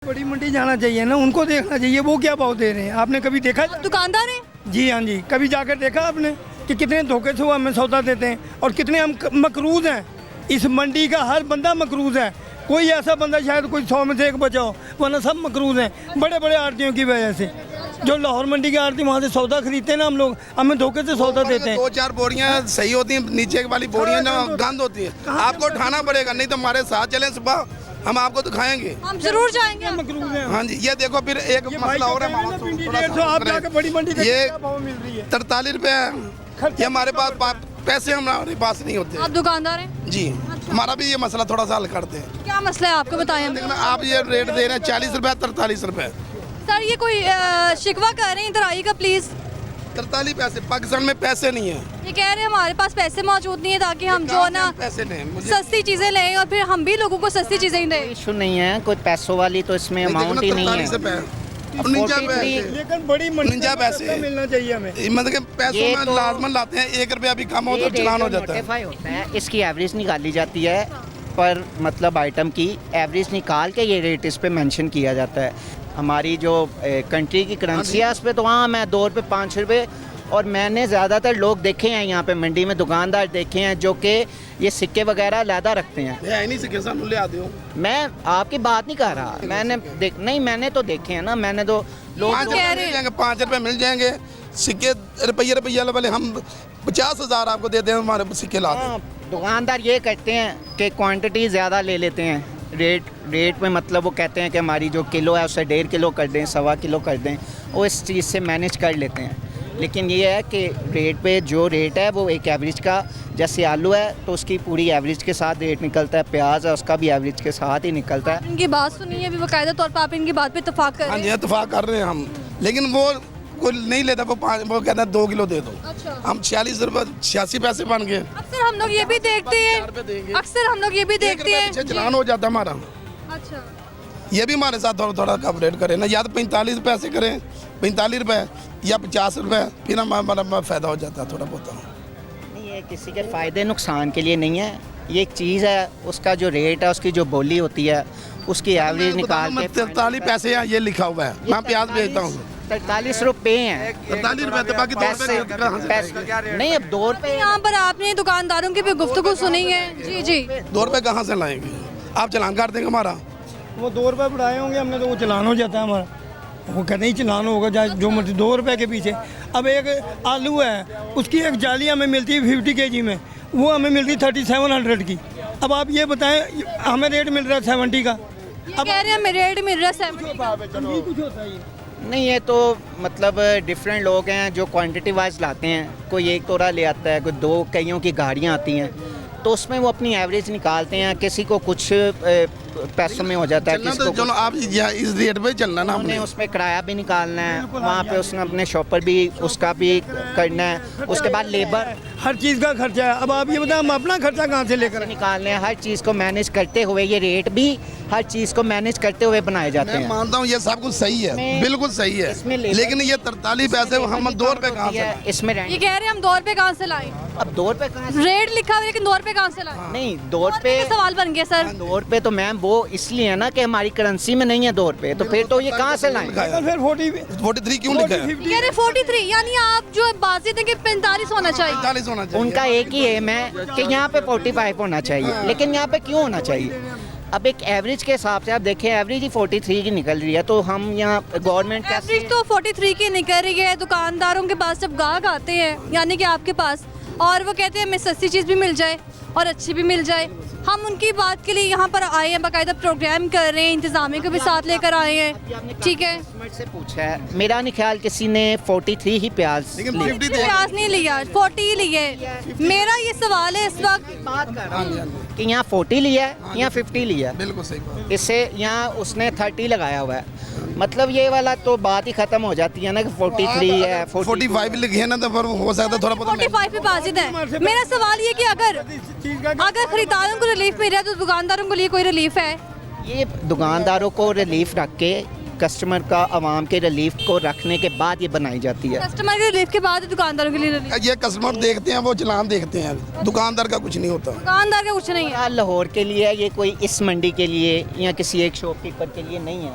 बड़ी मंडी जाना चाहिए ना, उनको देखना चाहिए वो क्या भाव दे रहे हैं। आपने कभी देखा? दुकानदार हैं? जी हाँ जी, कभी जाकर देखा आपने कि कितने धोखे से वो हमें सौदा देते हैं और कितने हम मकरूज हैं। इस मंडी का हर बंदा मकरूज है, कोई ऐसा बंदा शायद कोई 100 में से एक बचा हो, वरना सब मकरूज हैं बड़े बड़े आड़तियों की वजह से। जो लाहौर मंडी की आड़ती वहाँ से सौदा खरीदते हैं ना हम लोग, हमें धोखे से सौदा देते हैं। 2-4 बोरियां सही होती हैं, नीचे वाली बोरियां ना गंद होती है। आपको उठाना पड़ेगा, नहीं तो हमारे साथ चलें सुबह, हम आपको दिखाएंगे। हम जरूर जाएंगे। मकरूज हैं। हाँ जी, ये देखो फिर एक मसला और है हमारा, आप जाकर बड़ी मंडी ये क्या भाव मिल रही है? 43 रुपए है। ये हमारे पास पैसे हमारे पास नहीं होते। आप दुकानदार हैं? जी, हमारा भी ये मसला थोड़ा सा हल करते हैं। क्या मसला है आपको बताएं हमें। लेकिन आप ये रेट दे रहे हैं 40 रुपए 43 रुपए। सर ये कोई शिकवा कर रहे हैं, इधर आइएगा प्लीज। 43 पैसे, पाकिस्तान में पैसे नहीं है। ये कह रहे हैं हमारे पास पैसे मौजूद नहीं है ताकि हम जो है ना पैसे नहीं मुझे सस्ती चीजें लें और फिर हम भी लोगों को सस्ती चीजें ही दें। इशू नहीं है, कोई पैसों वाली तो इसमें अमाउंट ही नहीं है। 43 रुपए निंजा पैसे, लेकिन बड़ी मंडी निंजा पैसे मिलना चाहिए हमें। मतलब कि पैसों ये में तो- लाजमन लाते हैं, 1 रुपया भी कम हो तो चलान हो जाता है। नोटिफाई होता है, इसकी एवरेज निकाली जाती है पर मतलब आइटम की एवरेज निकाल के ये रेट इस पे मेंशन किया जाता है। हमारी जो कंट्री की करेंसी है उस पर तो हाँ मैं 2 रुपये 5 रुपये, और मैंने ज़्यादातर लोग देखे हैं यहाँ पे मंडी में दुकानदार देखे हैं जो कि ये सिक्के वगैरह लादा रखते हैं। है नहीं सिक्के सानू ले आते हो। मैं आपकी बात नहीं कर रहा, मैंने नहीं मैंने तो देखे हैं ना, मैंने तो लोग 5 रुपये मिल जाएंगे, 5 रुपये मिल जाएंगे सिक्के, रुपये वाले हम 50,000 आपको दे दें, हमारे सिक्के ला दें। हाँ, दुकानदार ये कहते हैं कि क्वांटिटी ज़्यादा ले लेते हैं, रेट में मतलब वो कहते हैं कि हमारी जो किलो है उससे 1.5 किलो कर दें, 1.25 किलो कर दें, वो इस चीज़ से मैनेज कर लेते हैं। लेकिन ये है कि रेट पे जो रेट है वो एक एवरेज का, जैसे आलू है तो उसकी पूरी एवरेज के साथ रेट निकलता है, प्याज है उसका भी एवरेज के साथ ही निकलता है। इनकी बात सुनिए अभी बाकायदा तौर पर, आप इनकी बात पे इत्तेफाक कर हाँ रहे जी, हैं। इत्तेफाक कर रहे हैं हम, लेकिन वो कोई नहीं लेता, वो कहता है 2 किलो दे दो। अच्छा। हम 46 रुपये 86 पैसे बन गए। अक्सर हम लोग ये भी देखते हैं, अक्सर हम लोग ये भी देखते हैं। पीछे चलान हो जाता हमारा। अच्छा, ये भी हमारे साथ थोड़ा थोड़ा कवरेट करें ना, या तो 45 पैसे करें, 45 रुपये या 50 रुपये, फिर हमारा फ़ायदा हो जाता है थोड़ा बहुत। नहीं, ये किसी के फ़ायदे नुकसान के लिए नहीं है, ये एक चीज़ है, उसका जो रेट है उसकी जो बोली होती है उसकी एवरेज निकाल के 43 पैसे हैं, ये लिखा हुआ है। मैं प्याज बेचता हूँ 43 रुपये हैं। 43 रुपये, तो बाकी 2 रुपये नहीं, अब 2 रुपये यहाँ पर आपने दुकानदारों की भी गुफ्तगू सुनी है। जी जी, 2 रुपये कहाँ से लाएंगे? आप चलान काट देंगे हमारा। वो 2 रुपये बढ़ाए होंगे हमने तो वो चलान हो जाता है हमारा। वो कहते हैं चलान होगा चाहे जो मर्जी, 2 रुपये के पीछे। अब एक आलू है उसकी एक जाली हमें मिलती है 50 kg में, वो हमें मिलती है 3700 की। अब आप ये बताएं हमें रेट मिल रहा है 70 का। ये कह रहे हैं हमें रेट मिल रहा है 70 का। कुछ होता है ये। नहीं, ये तो मतलब डिफरेंट लोग हैं जो क्वांटिटी वाइज लाते हैं, कोई एक तोड़ा ले आता है, कोई 2 कईयों की गाड़ियाँ आती हैं तो उसमें वो अपनी एवरेज निकालते हैं, किसी को कुछ पैसों में हो जाता है, चलना किसी तो को चलो आप इस रेट पे चलना ना हमने हमने। उसमें किराया भी निकालना है, वहाँ पे उसने अपने शॉपर भी उसका भी करना है, उसके बाद लेबर हर चीज़ का खर्चा है। अब आप ये बताएं हम अपना खर्चा कहाँ से लेकर आएं? निकालने हैं, हर चीज़ को मैनेज करते हुए ये रेट भी हर चीज़ को मैनेज करते हुए बनाए जाते मैं हैं। मानता हूँ ये सब कुछ सही है, इसमें- बिल्कुल सही है, इसमें लेबर- लेकिन ये 43 पैसे हम 2 रुपये कहाँ से? इसमें ये रेंट कह रहे हैं हम 2 रुपये कहाँ से लाएं? अब 2 रुपये कहाँ से? रेट लिखा हुआ है लेकिन 2 रुपये कहाँ से लाएं? नहीं, 2 2 रुपये रुपये के सवाल बन गए सर। 2 रुपये तो मैम वो इसलिए है ना कि हमारी करेंसी में नहीं है 2 रुपये, तो फिर तो ये कहाँ से लाएं? लिखा है। फिर 43 क्यों लिखा है? 40, कह रहे 43, यानी आप जो बात दें कि 45 होना चाहिए। 45 होना चाहिए। उनका एक ही एम है कि यहाँ पे 45 होना चाहिए, लेकिन यहाँ पे क्यों होना चाहिए? अब एक एवरेज के हिसाब से आप देखें, एवरेज ही 43 की निकल रही है, तो हम यहाँ गवर्नमेंट कैसे एवरेज तो 43 की निकल रही है। दुकानदारों के पास जब गाहक आते हैं यानी कि आपके पास, और वो कहते हैं हमें सस्ती चीज़ भी मिल जाए और अच्छी भी मिल जाए, हम उनकी बात के लिए यहाँ पर आए हैं, बाकायदा प्रोग्राम कर रहे हैं, इंतजामिया को भी साथ लेकर आए हैं। ठीक है, कस्टमर से पूछा है, मेरा नहीं ख्याल किसी ने 43 ही प्याज लेकिन लिया। 50 प्याज नहीं लिया, 40 ही लिए। मेरा ये सवाल है इस वक्त, बात कर रहा हूँ कि यहाँ 40 लिया है या 50 लिया है, बिल्कुल सही बात। इससे यहाँ उसने 30 लगाया हुआ है, मतलब ये वाला तो बात ही खत्म हो जाती है ना कि 43 है 45 लिखे हैं ना, तो फिर हो सकता है थोड़ा बहुत 45 पे बाजिद है। मेरा सवाल ये कि अगर खरीदारों को रिलीफ मिल रहा है तो दुकानदारों के लिए कोई रिलीफ है? ये दुकानदारों को रिलीफ रख के कस्टमर का आवाम के रिलीफ को रखने के बाद ये बनाई जाती है। कस्टमर के रिलीफ के बाद दुकानदारों के लिए रिलीफ। ये कस्टमर देखते हैं, वो चलान देखते हैं, दुकानदार का कुछ नहीं होता। दुकानदार का कुछ नहीं है। लाहौर के लिए है ये, कोई इस मंडी के लिए या किसी एक शॉपकीपर के लिए नहीं है।